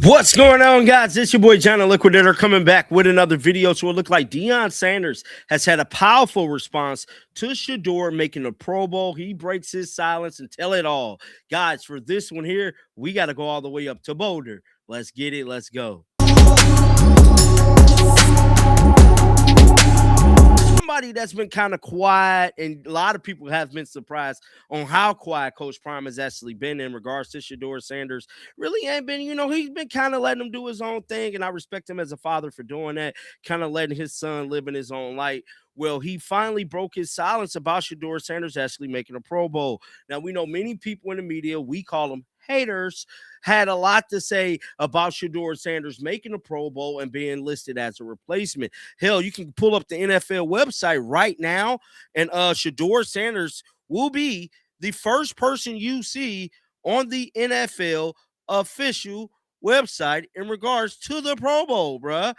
What's going on, guys? It's your boy John the Liquidator coming back with another video. So it looked like Deion Sanders has had a powerful response to Shedeur making a Pro Bowl. He breaks his silence and tell it all. Guys, for this one here, we got to go all the way up to Boulder. Let's get it. Let's go. Somebody that's been kind of quiet, and a lot of people have been surprised on how quiet Coach Prime has actually been in regards to Shedeur Sanders. Really ain't been, he's been kind of letting him do his own thing, and I respect him as a father for doing that, kind of letting his son live in his own light. Well, he finally broke his silence about Shedeur Sanders actually making a Pro Bowl. Now, we know many people in the media, we call them haters, had a lot to say about Shedeur Sanders making a Pro Bowl and being listed as a replacement. Hell, you can pull up the NFL website right now, and Shedeur Sanders will be the first person you see on the NFL official website in regards to the Pro Bowl, bruh.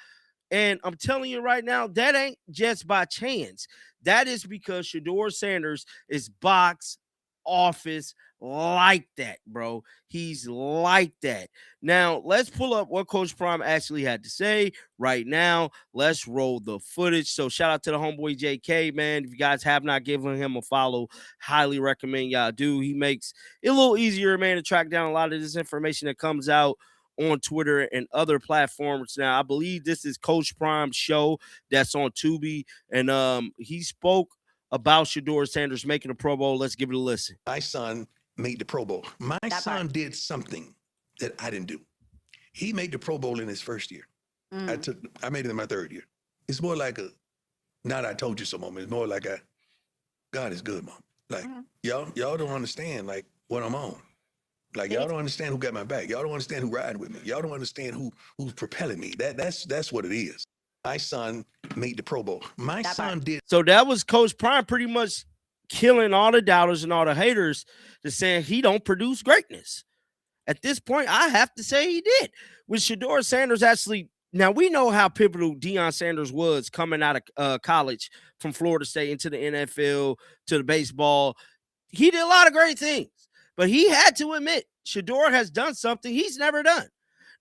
And I'm telling you right now, that ain't just by chance. That is because Shedeur Sanders is box office like that, bro. He's like that. Now, let's pull up what Coach Prime actually had to say right now. Let's roll the footage. So, shout out to the homeboy JK, man. If you guys have not given him a follow, highly recommend y'all do. He makes it a little easier, man, to track down a lot of this information that comes out on Twitter and other platforms. Now, I believe this is Coach Prime's show that's on Tubi, and he spoke about Shedeur Sanders making a Pro Bowl. Let's give it a listen. My son made the Pro Bowl. My son did something that I didn't do. He made the Pro Bowl in his first year. I made it in my third year. It's more like a, not I told you so moment. It's more like a, God is good, Mom. Like, y'all don't understand, like, what I'm on. Like, y'all don't understand who got my back. Y'all don't understand who riding with me. Y'all don't understand who's propelling me. That's what it is. My son made the Pro Bowl. My son did. So that was Coach Prime pretty much killing all the doubters and all the haters to saying he don't produce greatness. At this point, I have to say he did. With Shedeur Sanders actually, now we know how pivotal Deion Sanders was coming out of college from Florida State into the NFL to the baseball. He did a lot of great things, but he had to admit Shedeur has done something he's never done.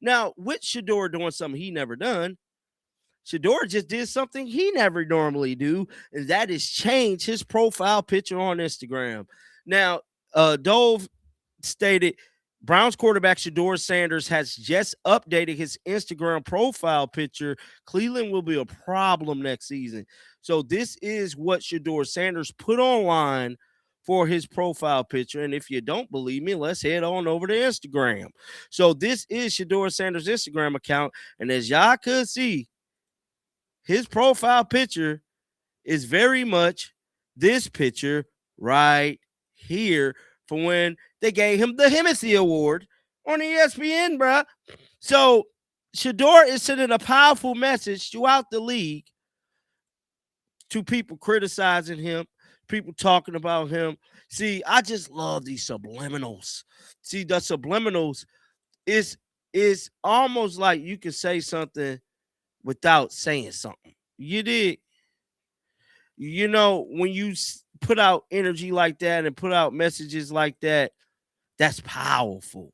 Now, with Shedeur doing something he never done, Shedeur just did something he never normally do, and that is change his profile picture on Instagram. Now, Dove stated Browns quarterback Shedeur Sanders has just updated his Instagram profile picture. Cleveland will be a problem next season. So this is what Shedeur Sanders put online for his profile picture. And if you don't believe me, let's head on over to Instagram. So this is Shedeur Sanders' Instagram account. And as y'all could see, his profile picture is very much this picture right here from when they gave him the Hemsey Award on ESPN, bro. So Shedeur is sending a powerful message throughout the league to people criticizing him, people talking about him. See, I just love these subliminals. See, the subliminals is almost like you can say something without saying something. You did. When you put out energy like that and put out messages like that, that's powerful.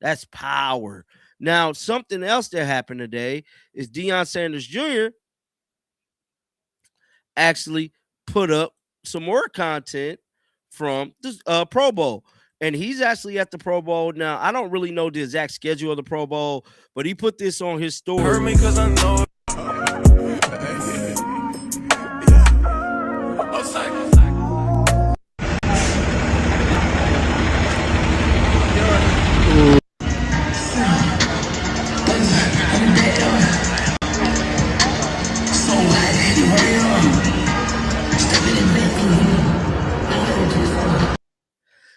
That's power. Now, something else that happened today is Deion Sanders Jr. actually put up some more content from the Pro Bowl. And he's actually at the Pro Bowl. Now, I don't really know the exact schedule of the Pro Bowl, but he put this on his story. Hurt me 'cause I know.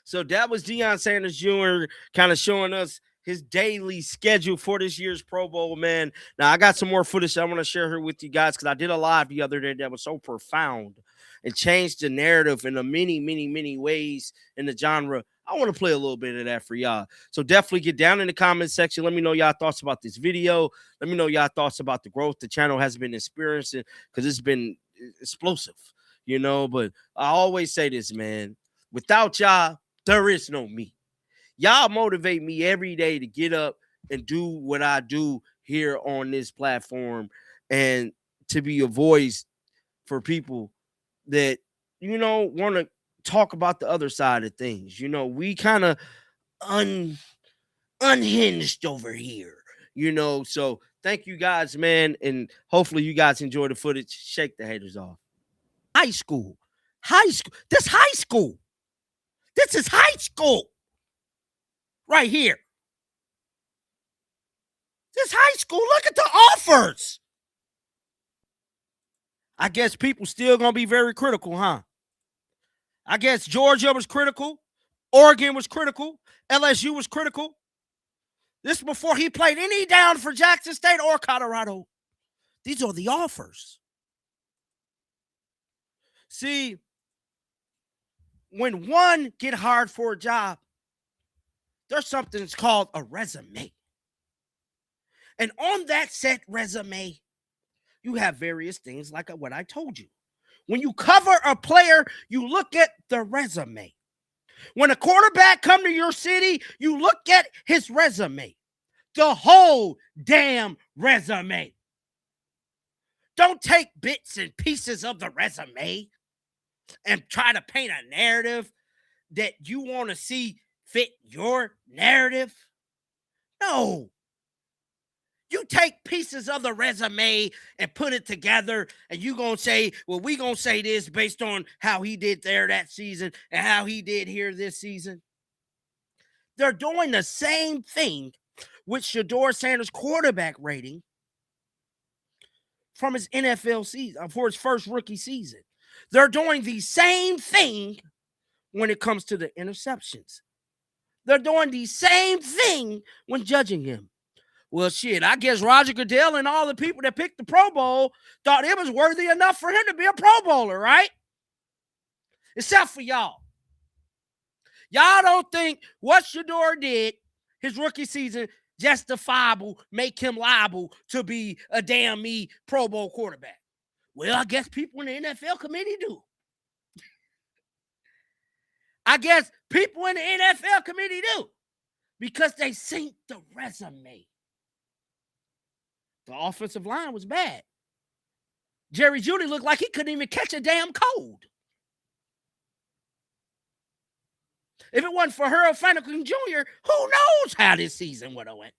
So that was Deion Sanders Jr. kind of showing us his daily schedule for this year's Pro Bowl, man. Now, I got some more footage that I want to share here with you guys because I did a live the other day that was so profound and changed the narrative in a many, many, many ways in the genre. I want to play a little bit of that for y'all. So definitely get down in the comment section. Let me know y'all thoughts about this video. Let me know y'all thoughts about the growth the channel has been experiencing because it's been explosive, But I always say this, man. Without y'all, there is no me. Y'all motivate me every day to get up, and do what I do here on this platform, and to be a voice for people that, want to talk about the other side of things. We kind of unhinged over here, So thank you guys, man. And hopefully you guys enjoy the footage. Shake the haters off. High school. High school. This high school. This is high school. Right here. This high school. Look at the offers. I guess people still gonna be very critical, huh? I guess Georgia was critical. Oregon was critical. LSU was critical. This before he played any down for Jackson State or Colorado. These are the offers. See, when one get hired for a job, there's something that's called a resume. And on that set resume, you have various things like what I told you. When you cover a player, you look at the resume. When a quarterback come to your city, you look at his resume. The whole damn resume. Don't take bits and pieces of the resume and try to paint a narrative that you want to see fit your narrative. No. You take pieces of the resume and put it together, and you going to say, well, we going to say this based on how he did there that season and how he did here this season. They're doing the same thing with Shedeur Sanders' quarterback rating from his NFL season, for his first rookie season. They're doing the same thing when it comes to the interceptions. They're doing the same thing when judging him. Well, shit, I guess Roger Goodell and all the people that picked the Pro Bowl thought it was worthy enough for him to be a Pro Bowler, right? Except for y'all. Y'all don't think what Shedeur did his rookie season justifiable, make him liable to be a damn me Pro Bowl quarterback. Well, I guess people in the NFL committee do. I guess people in the NFL committee do. Because they synced the resume. The offensive line was bad. Jerry Jeudy looked like he couldn't even catch a damn cold. If it wasn't for Harold Franklin Jr., who knows how this season would have went.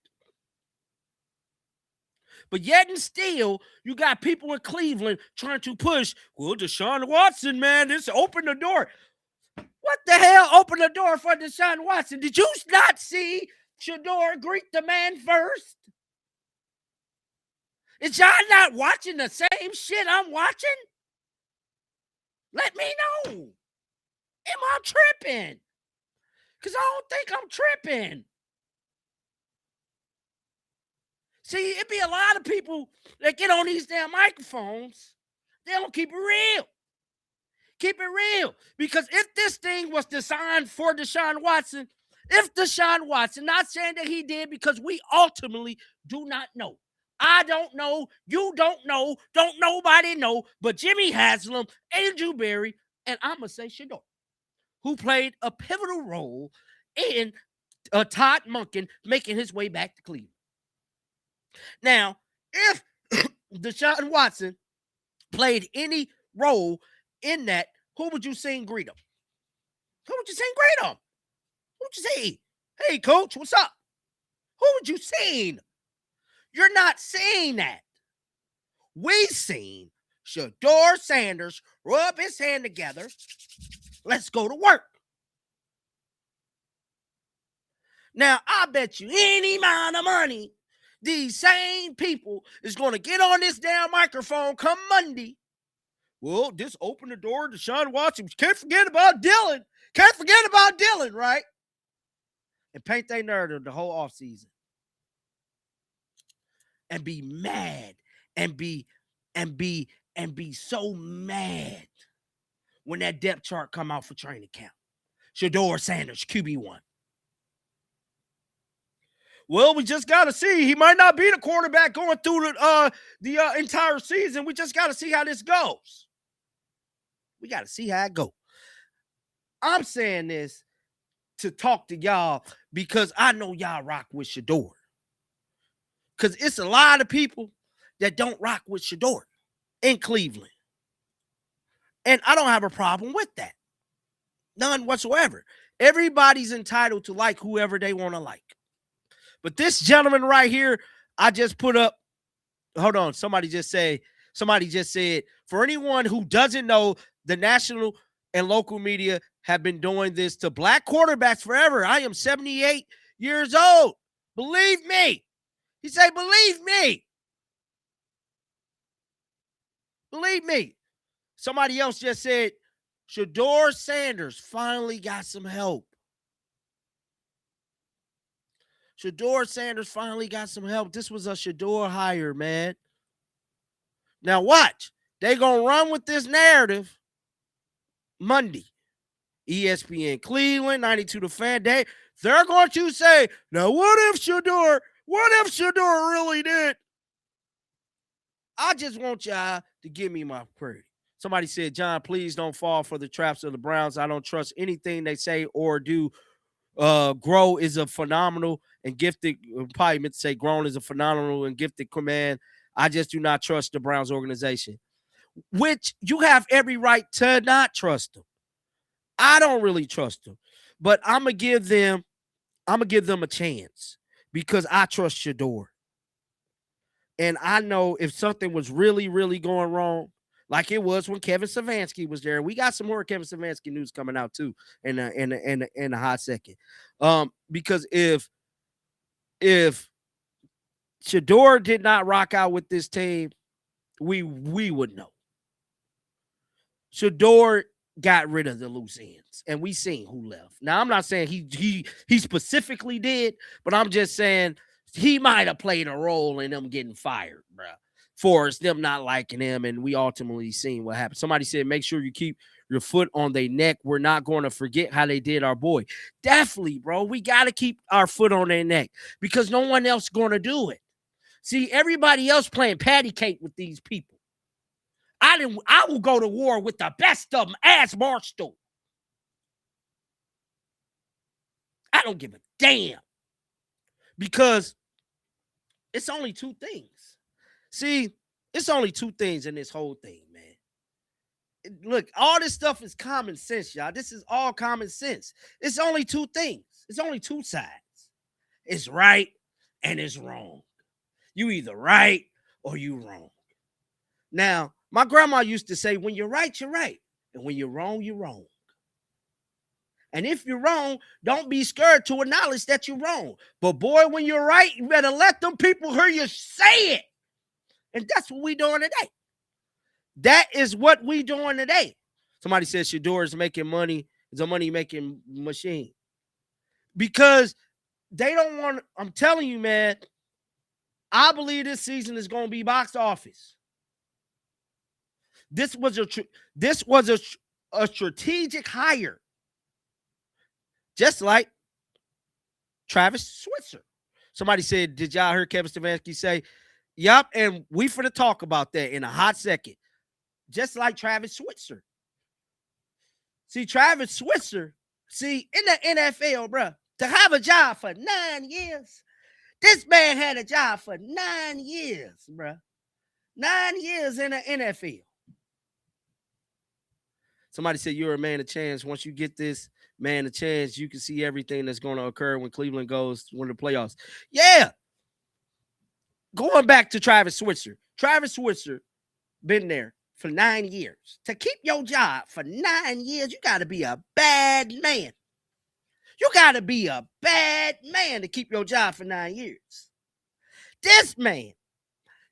But yet and still, you got people in Cleveland trying to push, well, Deshaun Watson, man, this opened the door. What the hell opened the door for Deshaun Watson? Did you not see Shedeur greet the man first? Is y'all not watching the same shit I'm watching? Let me know. Am I tripping? Because I don't think I'm tripping. See, it be a lot of people that get on these damn microphones. They don't keep it real. Keep it real. Because if this thing was designed for Deshaun Watson, if Deshaun Watson, not saying that he did because we ultimately do not know. I don't know. You don't know. Don't nobody know. But Jimmy Haslam, Andrew Berry, and I'm going to say Shedeur, who played a pivotal role in Todd Monken making his way back to Cleveland. Now, if Deshaun Watson played any role in that, who would you sing greet him? Who would you sing greet him? Who would you say, hey, coach, what's up? Who would you sing? You're not saying that. We seen Shedeur Sanders rub his hand together. Let's go to work. Now, I bet you any amount of money these same people is going to get on this damn microphone come Monday. Well, this opened the door to Deshaun Watson. Can't forget about Dylan. Can't forget about Dylan, right? And paint their narrative the whole offseason. And be mad and be so mad when that depth chart come out for training camp. Shedeur Sanders, QB1. Well, we just got to see. He might not be the quarterback going through the entire season. We just got to see how this goes. We got to see how it goes. I'm saying this to talk to y'all because I know y'all rock with Shedeur. Because it's a lot of people that don't rock with Shedeur in Cleveland. And I don't have a problem with that. None whatsoever. Everybody's entitled to like whoever they want to like. But this gentleman right here, I just put up, hold on, somebody just said, for anyone who doesn't know, the national and local media have been doing this to black quarterbacks forever. I am 78 years old. Believe me. He said, believe me. Believe me. Somebody else just said, Shedeur Sanders finally got some help. Shedeur Sanders finally got some help. This was a Shedeur hire, man. Now watch. They going to run with this narrative Monday. ESPN Cleveland, 92 The Fan. They're going to say, now what if Shedeur really did? I just want y'all to give me my credit. Somebody said, John, please don't fall for the traps of the Browns. I don't trust anything they say or do. Grow is a phenomenal and gifted, probably meant to say grown is a phenomenal and gifted command. I just do not trust the Browns organization, which you have every right to not trust them. I don't really trust them, but I'm going to give them a chance because I trust Shedeur. And I know if something was really, really going wrong, like it was when Kevin Stefanski was there. We got some more Kevin Stefanski news coming out too in a hot second. Because if Shedeur did not rock out with this team, we would know. Shedeur got rid of the loose ends, and we seen who left. Now I'm not saying he specifically did, but I'm just saying he might have played a role in them getting fired, bro. For them not liking him, and we ultimately seen what happened. Somebody said, make sure you keep your foot on their neck. We're not going to forget how they did our boy. Definitely, bro. We got to keep our foot on their neck because no one else going to do it. See, everybody else playing patty cake with these people. I will go to war with the best of them as Barstool. I don't give a damn. Because it's only two things. See, it's only two things in this whole thing, man. Look, all this stuff is common sense, y'all. This is all common sense. It's only two things. It's only two sides. It's right and it's wrong. You either right or you wrong. Now, my grandma used to say, when you're right, you're right. And when you're wrong, you're wrong. And if you're wrong, don't be scared to acknowledge that you're wrong. But boy, when you're right, you better let them people hear you say it. And that's what we doing today. That is what we doing today. Somebody says Shedeur is making money. It's a money-making machine. Because they don't want, I'm telling you, man, I believe this season is going to be box office. This was a strategic hire. Just like Travis Switzer. Somebody said, did y'all hear Kevin Stefanski say, yup, and we finna talk about that in a hot second. Just like Travis Switzer. See, Travis Switzer, in the NFL, bro, to have a job for 9 years, this man had a job for 9 years, bro. 9 years in the NFL. Somebody said you're a man of chance. Once you get this man a chance, you can see everything that's going to occur when Cleveland goes to win the playoffs. Yeah. Going back to Travis Switzer. Travis Switzer been there for 9 years. To keep your job for 9 years, you got to be a bad man. You got to be a bad man to keep your job for 9 years. This man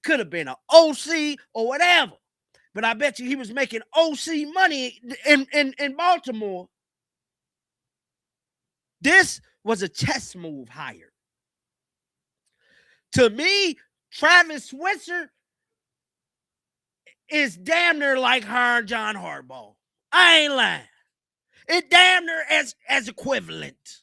could have been an OC or whatever. But I bet you he was making OC money in Baltimore. This was a chess move hire. To me, Travis Switzer is damn near like hiring John Harbaugh. I ain't lying. It damn near as equivalent.